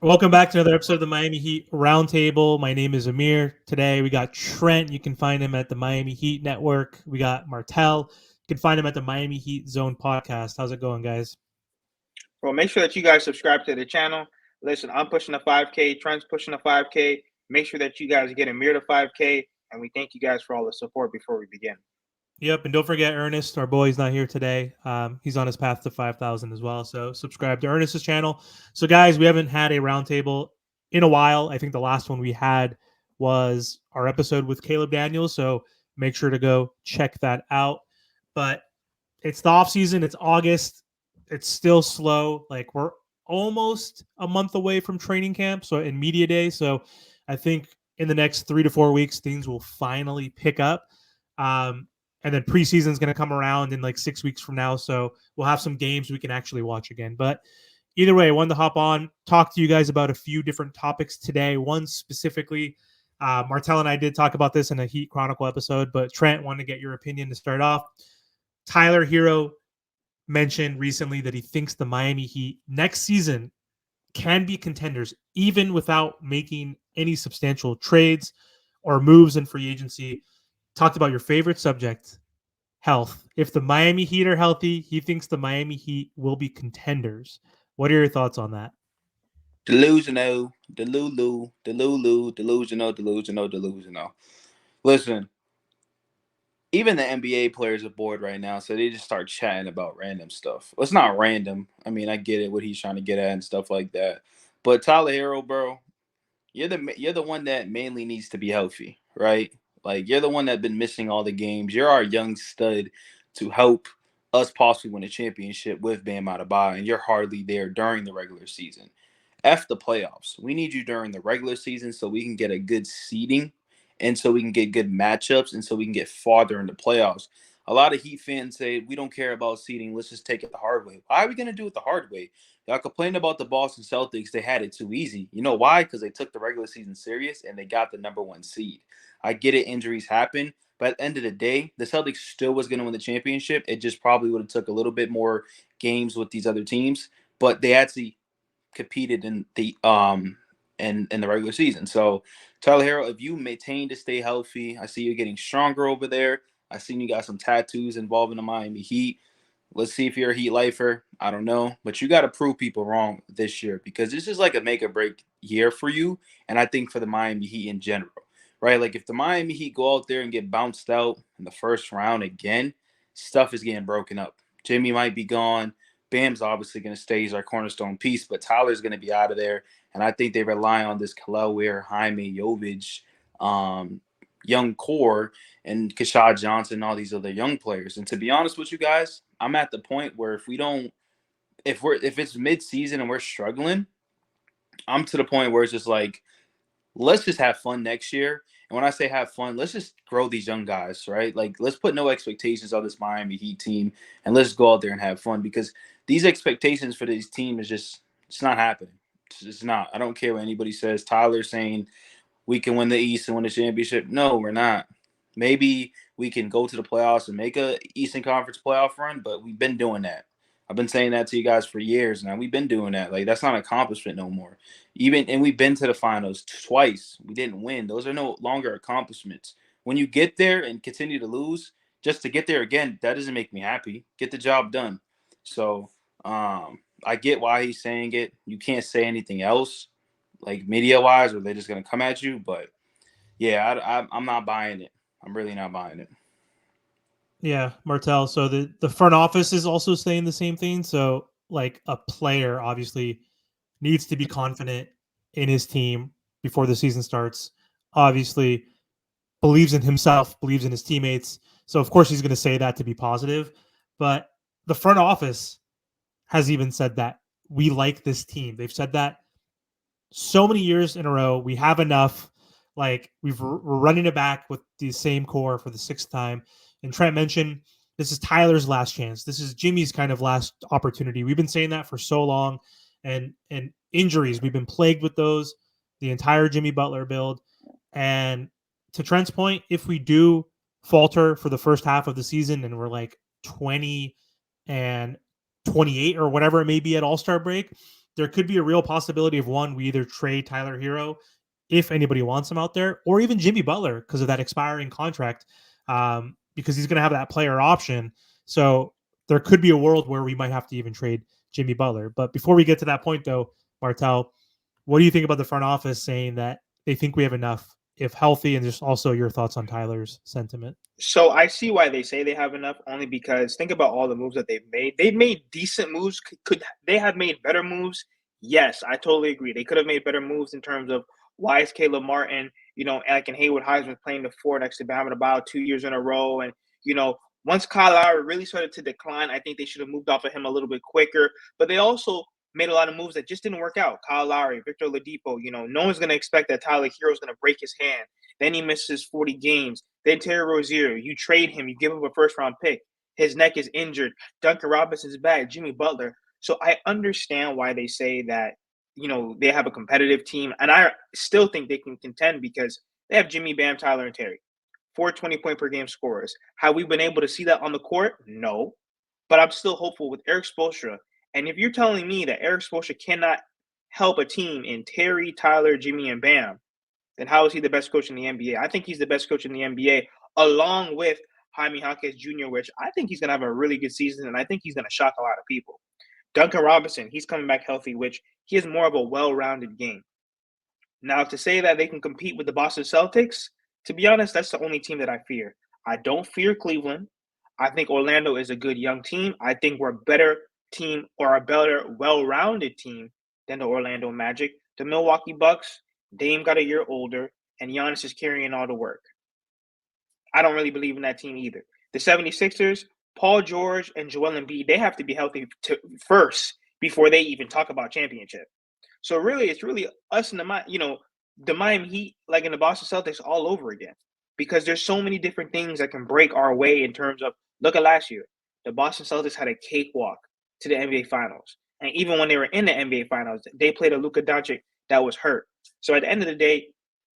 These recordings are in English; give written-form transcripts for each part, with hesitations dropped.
Welcome back to another episode of the Miami Heat Roundtable. My name is Amir. Today we got Trent. You can find him at the Miami Heat Network. We got Martel. You can find him at the Miami Heat Zone podcast. How's it going, guys? Well, make sure that you guys subscribe to the channel. Listen, I'm pushing the 5K. Trent's pushing the 5K. Make sure that you guys get a mirror to 5K. And we thank you guys for all the support before we begin. Yep, and don't forget Ernest, our boy. He's not here today. He's on his path to 5,000 as well. So subscribe to Ernest's channel. So, guys, we haven't had a roundtable in a while. I think the last one we had was our episode with Caleb Daniels. So make sure to go check that out. But it's the off season. It's August. It's still slow. Like we're almost a month away from training camp. So in media day. So I think in the next 3 to 4 weeks, things will finally pick up. And then preseason is going to come around in like 6 weeks from now. So we'll have some games we can actually watch again. But either way, I wanted to hop on, talk to you guys about a few different topics today. One specifically, Martel and I did talk about this in a Heat Chronicle episode, but Trent, wanted to get your opinion to start off. Tyler Hero mentioned recently that he thinks the Miami Heat next season can be contenders even without making any substantial trades or moves in free agency. Talked about your favorite subject, health. If the Miami Heat are healthy, he thinks the Miami Heat will be contenders. What are your thoughts on that? Delusional, delusional. Listen, even the NBA players are bored right now, so they just start chatting about random stuff. Well, it's not random. I mean, I get it, what he's trying to get at and stuff like that. But Tyler Hero, bro, you're the one that mainly needs to be healthy, right? Like you're the one that's been missing all the games. You're our young stud to help us possibly win a championship with Bam Adebayo, and you're hardly there during the regular season. F the playoffs. We need you during the regular season so we can get a good seeding and so we can get good matchups and so we can get farther in the playoffs. A lot of Heat fans say we don't care about seeding. Let's just take it the hard way. Why are we going to do it the hard way? Y'all complained about the Boston Celtics. They had it too easy. You know why? Because they took the regular season serious and they got the number one seed. I get it. Injuries happen. But at the end of the day, the Celtics still was going to win the championship. It just probably would have took a little bit more games with these other teams. But they actually competed in the regular season. So Tyler Hero, if you maintain to stay healthy, I see you getting stronger over there. I seen you got some tattoos involving the Miami Heat. Let's see if you're a Heat lifer. I don't know, but you got to prove people wrong this year because this is like a make or break year for you, and I think for the Miami Heat in general, right? Like if the Miami Heat go out there and get bounced out in the first round again, stuff is getting broken up. Jimmy might be gone. Bam's obviously going to stay. He's our cornerstone piece, but Tyler's going to be out of there. And I think they rely on this Kelel Ware, Jaime Jovic, young core, and Kashad Johnson, and all these other young players. And to be honest with you guys, I'm at the point where if it's mid-season and we're struggling, I'm to the point where it's just like, let's just have fun next year. And when I say have fun, let's just grow these young guys, right? Like, let's put no expectations on this Miami Heat team and let's go out there and have fun because these expectations for this team is just, it's not happening. It's just not. I don't care what anybody says. Tyler's saying we can win the East and win the championship. No, we're not. Maybe we can go to the playoffs and make a Eastern Conference playoff run, but we've been doing that. I've been saying that to you guys for years now. We've been doing that. Like that's not an accomplishment no more. And we've been to the finals twice. We didn't win. Those are no longer accomplishments. When you get there and continue to lose, just to get there again, that doesn't make me happy. Get the job done. So I get why he's saying it. You can't say anything else, like media wise, or they're just gonna come at you. But yeah, I'm not buying it. I'm really not buying it. Yeah, Martel. So the front office is also saying the same thing. So like a player obviously needs to be confident in his team before the season starts. Obviously, believes in himself, believes in his teammates. So of course he's going to say that to be positive. But the front office has even said that we like this team. They've said that so many years in a row. We have enough. Like we're running it back with the same core for the sixth time. And Trent mentioned this is Tyler's last chance. This is Jimmy's kind of last opportunity. We've been saying that for so long, and injuries we've been plagued with those the entire Jimmy Butler build. And to Trent's point, if we do falter for the first half of the season and we're like 20 and 28 or whatever it may be at All-Star break, there could be a real possibility of one, we either trade Tyler Hero if anybody wants him out there, or even Jimmy Butler because of that expiring contract, because he's going to have that player option. So there could be a world where we might have to even trade Jimmy Butler. But before we get to that point, though, Martel, what do you think about the front office saying that they think we have enough if healthy, and just also your thoughts on Tyler's sentiment? So I see why they say they have enough, only because think about all the moves that they've made. They've made decent moves. Could they have made better moves? Yes, I totally agree. They could have made better moves in terms of why is Caleb Martin, like and Haywood Heisman playing the four next to Bam about 2 years in a row. And, once Kyle Lowry really started to decline, I think they should have moved off of him a little bit quicker. But they also made a lot of moves that just didn't work out. Kyle Lowry, Victor Oladipo, no one's going to expect that Tyler Hero's going to break his hand. Then he misses 40 games. Then Terry Rozier, you trade him, you give him a first round pick. His neck is injured. Duncan Robinson's back. Jimmy Butler. So I understand why they say that, they have a competitive team. And I still think they can contend because they have Jimmy, Bam, Tyler, and Terry. 4 20-point per game scorers. Have we been able to see that on the court? No. But I'm still hopeful with Eric Spoelstra. And if you're telling me that Eric Spoelstra cannot help a team in Terry, Tyler, Jimmy, and Bam, then how is he the best coach in the NBA? I think he's the best coach in the NBA, along with Jaime Jaquez Jr., which I think he's going to have a really good season, and I think he's going to shock a lot of people. Duncan Robinson, he's coming back healthy, which he has more of a well-rounded game. Now, to say that they can compete with the Boston Celtics, to be honest, that's the only team that I fear. I don't fear Cleveland. I think Orlando is a good young team. I think we're a better team or a better well-rounded team than the Orlando Magic. The Milwaukee Bucks, Dame got a year older, and Giannis is carrying all the work. I don't really believe in that team either. The 76ers, Paul George and Joel Embiid, they have to be healthy first before they even talk about championship. So really, it's really us and the Miami Heat, like in the Boston Celtics, all over again. Because there's so many different things that can break our way in terms of, look at last year. The Boston Celtics had a cakewalk to the NBA Finals. And even when they were in the NBA Finals, they played a Luka Doncic that was hurt. So at the end of the day,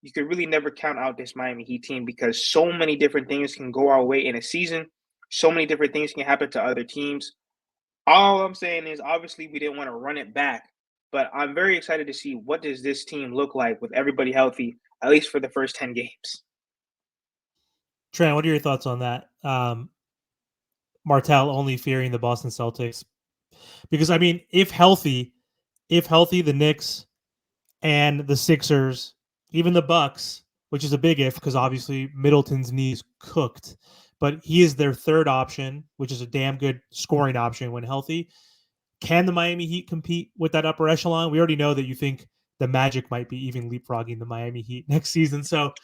you could really never count out this Miami Heat team because so many different things can go our way in a season. So many different things can happen to other teams. All I'm saying is, obviously, we didn't want to run it back, but I'm very excited to see what does this team look like with everybody healthy, at least for the first 10 games. Trent, what are your thoughts on that? Martel only fearing the Boston Celtics because I mean, if healthy, the Knicks and the Sixers, even the Bucks, which is a big if because obviously Middleton's knees cooked, but he is their third option, which is a damn good scoring option when healthy. Can the Miami Heat compete with that upper echelon? We already know that you think the Magic might be even leapfrogging the Miami Heat next season. So,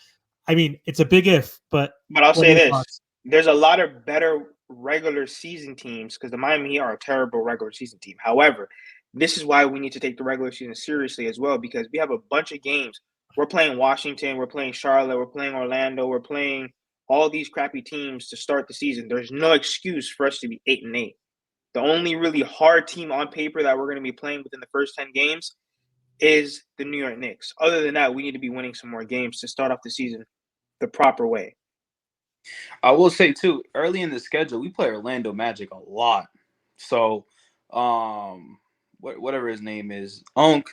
I mean, it's a big if, but I'll what are say your this. thoughts? There's a lot of better regular season teams because the Miami Heat are a terrible regular season team. However, this is why we need to take the regular season seriously as well because we have a bunch of games. We're playing Washington, we're playing Charlotte, we're playing Orlando, we're playing all these crappy teams to start the season. There's no excuse for us to be 8-8. The only really hard team on paper that we're going to be playing within the first 10 games is the New York Knicks. Other than that, we need to be winning some more games to start off the season the proper way. I will say too, early in the schedule, we play Orlando Magic a lot. So, whatever his name is, Unk,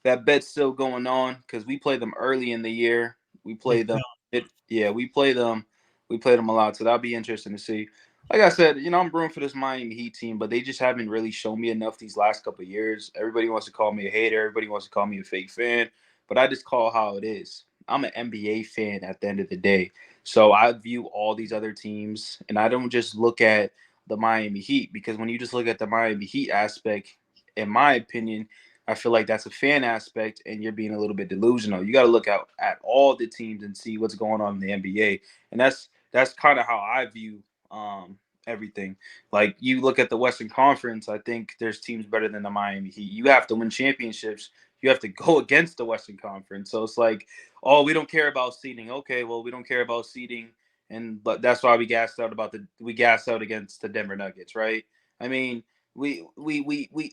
that bet's still going on because we play them early in the year. We play them. We play them. We play them a lot. So that'll be interesting to see. Like I said, I'm rooting for this Miami Heat team, but they just haven't really shown me enough these last couple of years. Everybody wants to call me a hater. Everybody wants to call me a fake fan, but I just call how it is. I'm an NBA fan at the end of the day. So I view all these other teams, and I don't just look at the Miami Heat because when you just look at the Miami Heat aspect, in my opinion, I feel like that's a fan aspect, and you're being a little bit delusional. You got to look at all the teams and see what's going on in the NBA, and that's kind of how I view everything. Like you look at the Western Conference, I think there's teams better than the Miami Heat. You have to win championships. You have to go against the Western Conference. So it's like, oh, we don't care about seeding. Okay, well, we don't care about seeding, but that's why we gassed out against the Denver Nuggets, right? I mean, we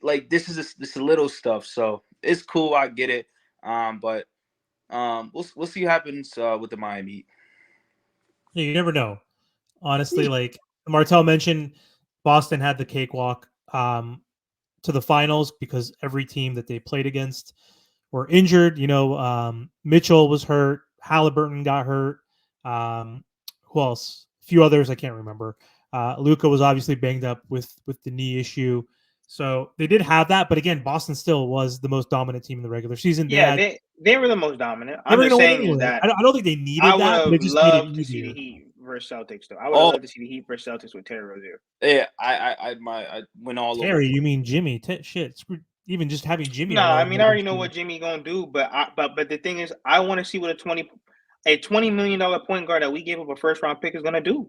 like this little stuff. So it's cool. I get it. But we'll see what happens with the Miami Heat. You never know. Honestly, like Martel mentioned, Boston had the cakewalk. to the finals because every team that they played against were injured. Mitchell was hurt. Halliburton got hurt. Who else? A few others I can't remember. Luka was obviously banged up with the knee issue. So they did have that, but again, Boston still was the most dominant team in the regular season. Yeah, they were the most dominant. They I'm were just going to win saying is anyway. that I don't think they I needed would that, but have it just made it loved to see easier. the Heat versus Celtics, though. I would have loved to see the Heat versus Celtics with Terry Rozier. Yeah, I went all Terry, over. you mean Jimmy? Shit, even just having Jimmy. No, I alone mean I already know team. what Jimmy gonna do, but the thing is, I want to see what a $20 million point guard that we gave up a first round pick is gonna do.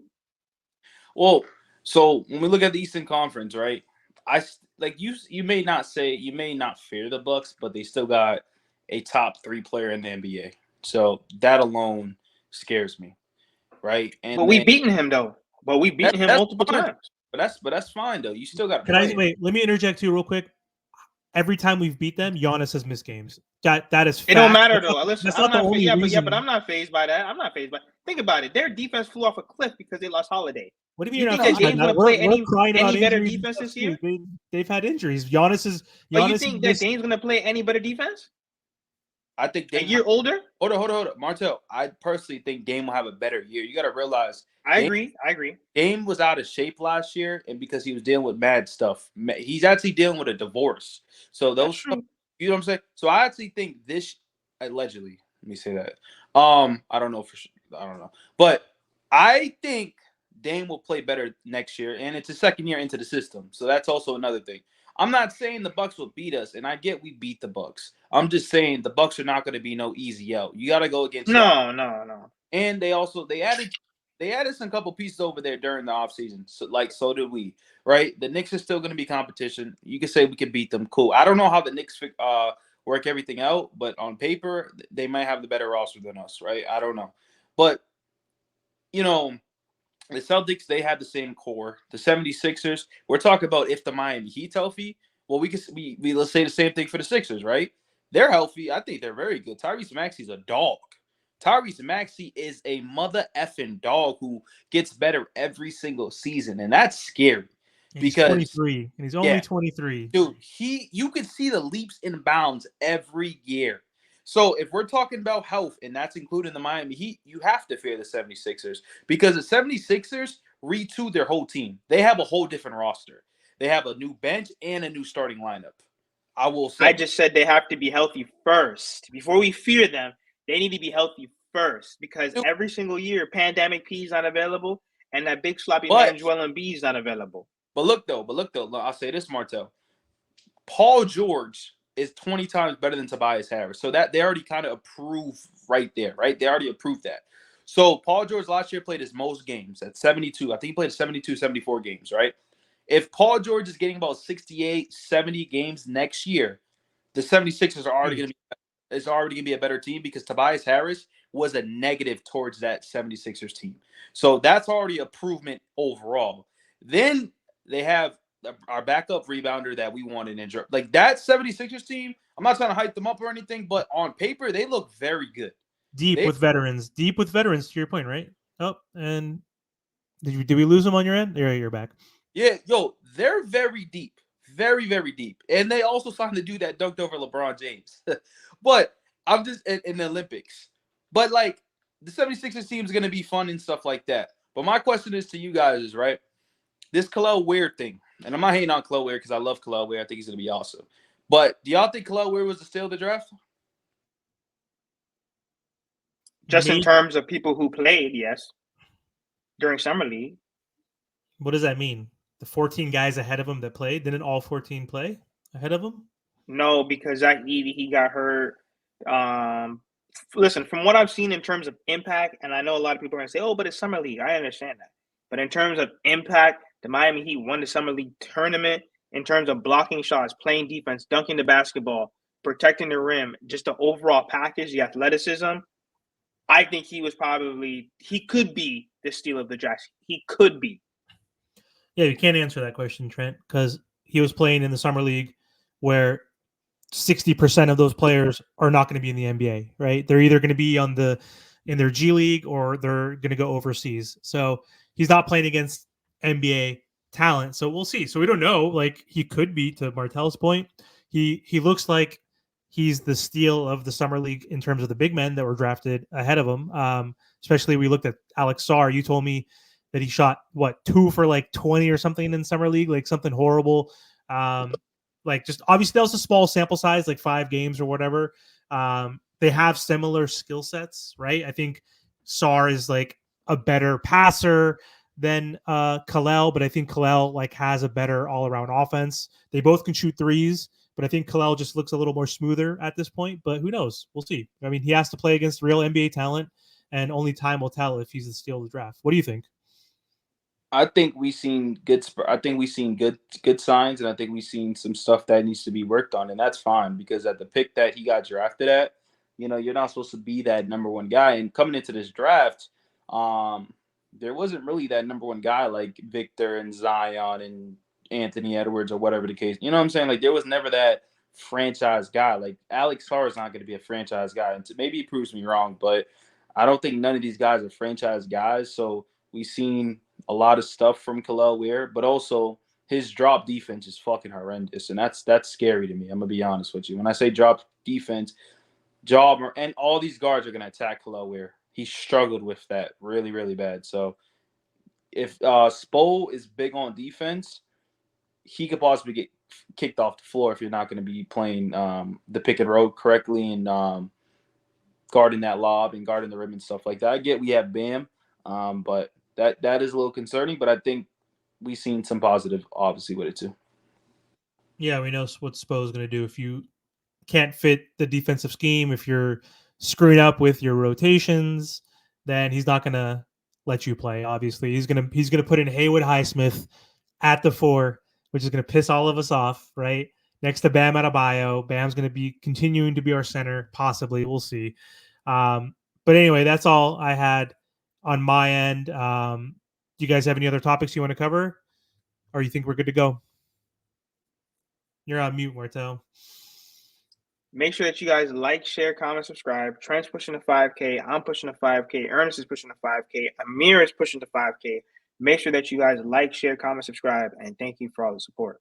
Well, so when we look at the Eastern Conference, right? You may not fear the Bucks, but they still got a top 3 player in the NBA. So that alone scares me, right? And But we beaten him though. But we beaten him multiple fine. times. But that's fine though. You still got to Can play. I wait? Let me interject too real quick. Every time we've beat them, Giannis has missed games. That is fact. It don't matter though. Listen, that's I'm not the not only reason. but I'm not phased by that. I'm not phased by. Think about it. Their defense flew off a cliff because they lost Holiday. What do you mean You you're think not that phased by Dame's that? gonna play We're crying about any better injuries and defense stuff this too. year? They've had injuries. Giannis But you think that Dame's gonna play any better defense? I think A year older? Hold on. Martel, I personally think Dame will have a better year. You got to realize. I agree. Dame was out of shape last year, and because he was dealing with mad stuff, he's actually dealing with a divorce. So those stuff, you know what I'm saying? So I actually think this, allegedly, let me say that. I don't know for sure. I don't know. But I think Dame will play better next year, and it's a second year into the system. So that's also another thing. I'm not saying the Bucks will beat us, and I get we beat the Bucks. I'm just saying the Bucks are not going to be no easy out. You got to go against No. And they added some couple pieces over there during the offseason. So did we, right? The Knicks are still going to be competition. You can say we can beat them. Cool. I don't know how the Knicks work everything out, but on paper, they might have the better roster than us, right? I don't know. But, the Celtics, they had the same core. The 76ers, we're talking about if the Miami Heat's healthy. Well, let's say the same thing for the Sixers, right? They're healthy. I think they're very good. Tyrese Maxey's a dog. Tyrese Maxey is a mother effing dog who gets better every single season, and that's scary. He's 23, and he's only 23. Dude, you can see the leaps and bounds every year. So if we're talking about health, and that's including the Miami Heat, you have to fear the 76ers because the 76ers retooled their whole team. They have a whole different roster. They have a new bench and a new starting lineup. I will say. I just said they have to be healthy first. Before we fear them, they need to be healthy first because every single year, Pandemic P is not available, and that big sloppy man Joel Embiid is not available. But look though, I'll say this, Martel. Paul George is 20 times better than Tobias Harris. So that they already kind of approved right there, right? They already approved that. So Paul George last year played his most games at 72. I think he played 72, 74 games, right? If Paul George is getting about 68, 70 games next year, the 76ers are already going to be a better team because Tobias Harris was a negative towards that 76ers team. So that's already improvement overall. Then they have our backup rebounder that we wanted in. Like that 76ers team, I'm not trying to hype them up or anything, but on paper, they look very good. Deep with veterans, to your point, right? Oh, and did we lose them on your end? You're back. Yeah, they're very deep. Very, very deep. And they also signed the dude that dunked over LeBron James. But I'm just in the Olympics. But like the 76ers team is going to be fun and stuff like that. But my question is to you guys is, right, this Khalil Weird thing. And I'm not hating on Khalil Weird because I love Khalil Weird. I think he's going to be awesome. But do y'all think Khalil Weird was the steal of the draft? Just in terms of people who played, yes. During Summer League. What does that mean? The 14 guys ahead of him that played, didn't all 14 play ahead of him? No, because Zach Edey, he got hurt. Listen, from what I've seen in terms of impact, and I know a lot of people are going to say, oh, but it's Summer League. I understand that. But in terms of impact, the Miami Heat won the Summer League tournament in terms of blocking shots, playing defense, dunking the basketball, protecting the rim, just the overall package, the athleticism. I think he could be the steal of the draft. He could be. Yeah, you can't answer that question, Trent, because he was playing in the Summer League where 60% of those players are not going to be in the NBA, right? They're either going to be in their G League or they're going to go overseas. So he's not playing against NBA talent. So we'll see. So we don't know. Like he could be, to Martel's point. He looks like he's the steal of the summer league in terms of the big men that were drafted ahead of him. Especially we looked at Alex Sarr. You told me that he shot what 2 for like 20 or something in summer league, like something horrible. Like just obviously that was a small sample size, like 5 games or whatever. They have similar skill sets, right? I think Sarr is like a better passer than Kalel, but I think Kalel like has a better all around offense. They both can shoot threes, but I think Kalel just looks a little more smoother at this point. But who knows? We'll see. I mean, he has to play against real NBA talent, and only time will tell if he's the steal of the draft. What do you think? I think we seen good. I think we seen good signs, and I think we seen some stuff that needs to be worked on, and that's fine because at the pick that he got drafted at, you're not supposed to be that number one guy. And coming into this draft, there wasn't really that number one guy like Victor and Zion and Anthony Edwards or whatever the case. You know what I'm saying? Like there was never that franchise guy. Like Alex Carr is not going to be a franchise guy, and maybe he proves me wrong, but I don't think none of these guys are franchise guys. So we've seen a lot of stuff from Kalel Weir, but also his drop defense is fucking horrendous, and that's scary to me. I'm gonna be honest with you. When I say drop defense, Job and all these guards are gonna attack Kalel Weir. He struggled with that really, really bad. So if Spo is big on defense, he could possibly get kicked off the floor if you're not going to be playing the pick and roll correctly and guarding that lob and guarding the rim and stuff like that. I get we have Bam, but that is a little concerning. But I think we've seen some positive, obviously, with it too. Yeah, we know what Spo is going to do if you can't fit the defensive scheme. If you're screwing up with your rotations, then he's not going to let you play. Obviously, he's gonna put in Haywood Highsmith at the 4, which is going to piss all of us off, right? Next to Bam Adebayo. Bam's going to be continuing to be our center, possibly. We'll see. But anyway, that's all I had on my end. Do you guys have any other topics you want to cover? Or you think we're good to go? You're on mute, Martel. Make sure that you guys like, share, comment, subscribe. Trent's pushing the 5K. I'm pushing the 5K. Ernest is pushing the 5K. Amir is pushing the 5K. Make sure that you guys like, share, comment, subscribe, and thank you for all the support.